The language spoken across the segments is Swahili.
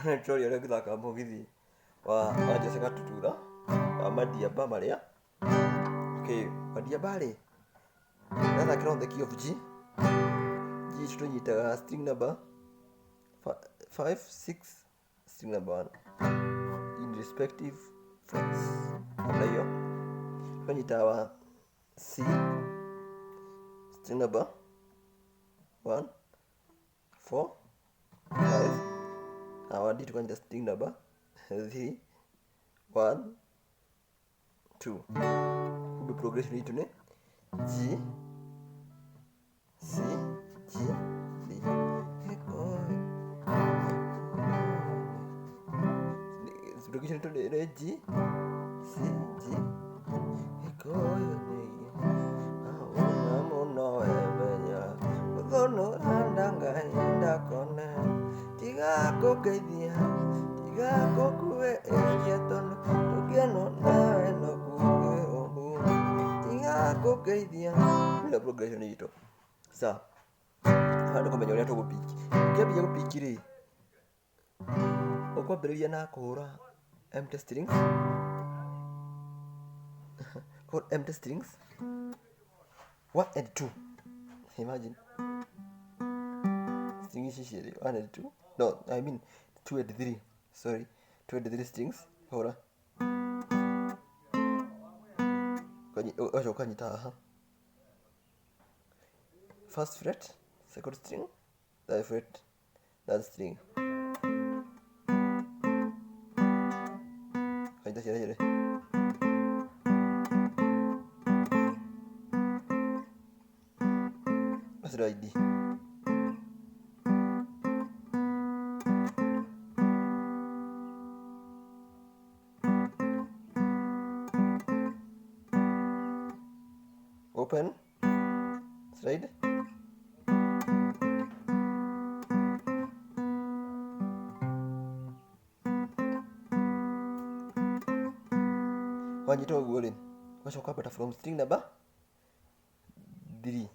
Nĩtũroria ũrĩa ngĩthaka mũgithi wa Gatutura wa Madiamba marĩa. Okay, Madiamba rĩ, ndathakĩra on the key of G. G tũnyitaga string number 5, 6, string number 1 in respective frets. Namna hiyo tũnyitaga C, string number 1, 4, 5. Now D tukanja string number 3, 1, 2. Kumbe progression yetu ni G, C, G, D. Progression yetu ni G, C, G. Ila progression yetu. Sawa. Hadi kumenya uria tugupiki. Ukiambia gupiki ri. Ukwambĩrĩria na kuhura empty strings. Called empty strings 1 and 2. Imagine strings here 1 and 2. No, I mean 2 and 3. Sorry, 2 and 3 strings. Hora. Ukanyita first fret, second string, third fret, third string. Kanyita here. ID. Open slide. Wanyitoa guolin. Washoka pata from string number 3.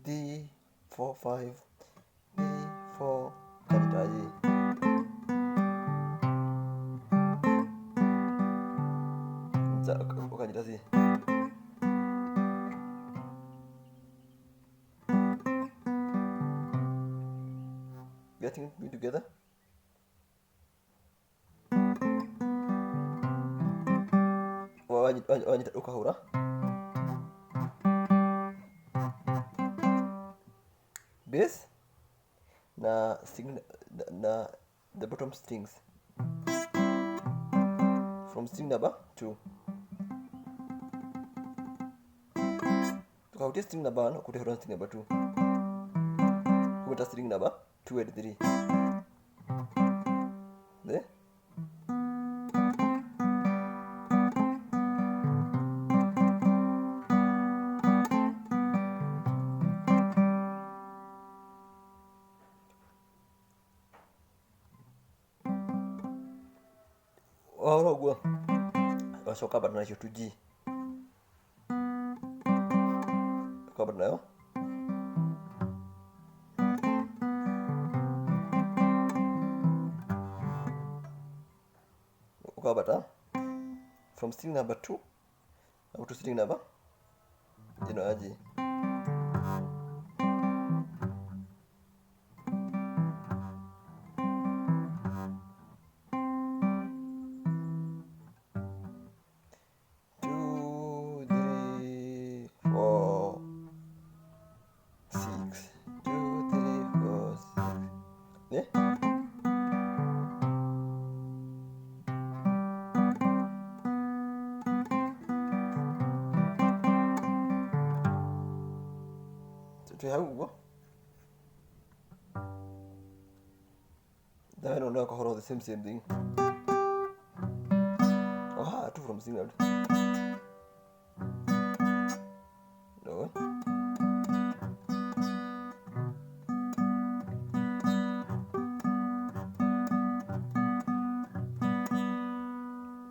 D 4 5 D 4 kanitaji kanitaji getting it together. Wanyita ukahura bass na string na the bottom strings from string number 2 tukautia string number 1 ukutia string number 2 ukuta string number 2 and 3 there. Ahora gua masuk kabar na tu G kabar na yo ukabata from string number 2 up to string number aje hau I don't know how the same thing. Oh, two from single. No.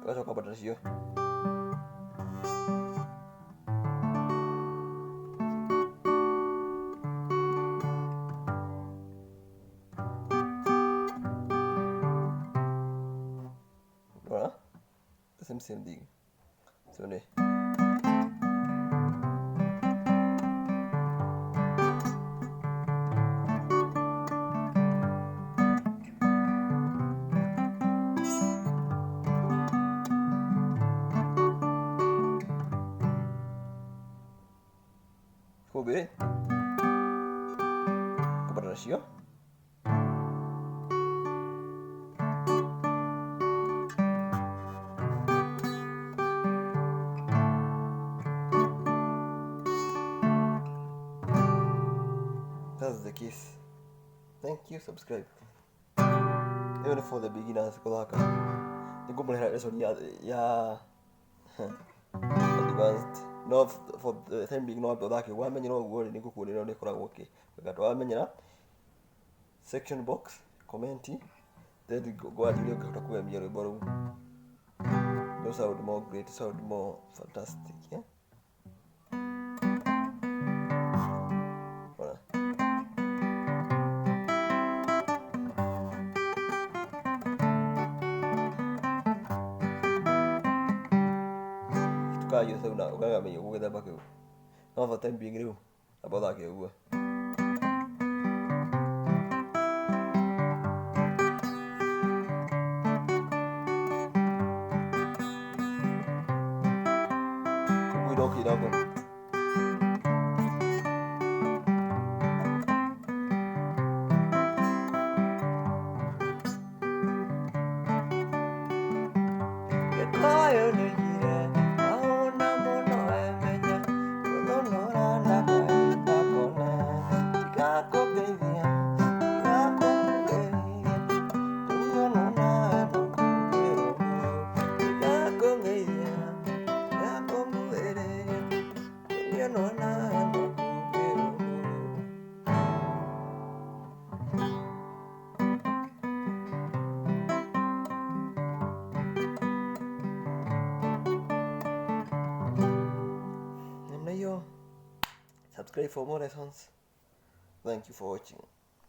What's your competence here? Same thing. So ne. Kobe. Kepada rasio. That's the case. Thank you, subscribe. Even for the beginners, kulaka. The good lesson, yeah. Advanced. No, for the time being, no, but one man, you know, word in Kuku, you know, they could have okay. We got one man, section box, commenting. Then we go out and look at the Kuem Yellow Bottle. Those are the more great, so the more fantastic, yeah. You so now, I mean, you with a bucket. Not for time being new about that. You we don't get up. Subscribe for more lessons. Thank you for watching.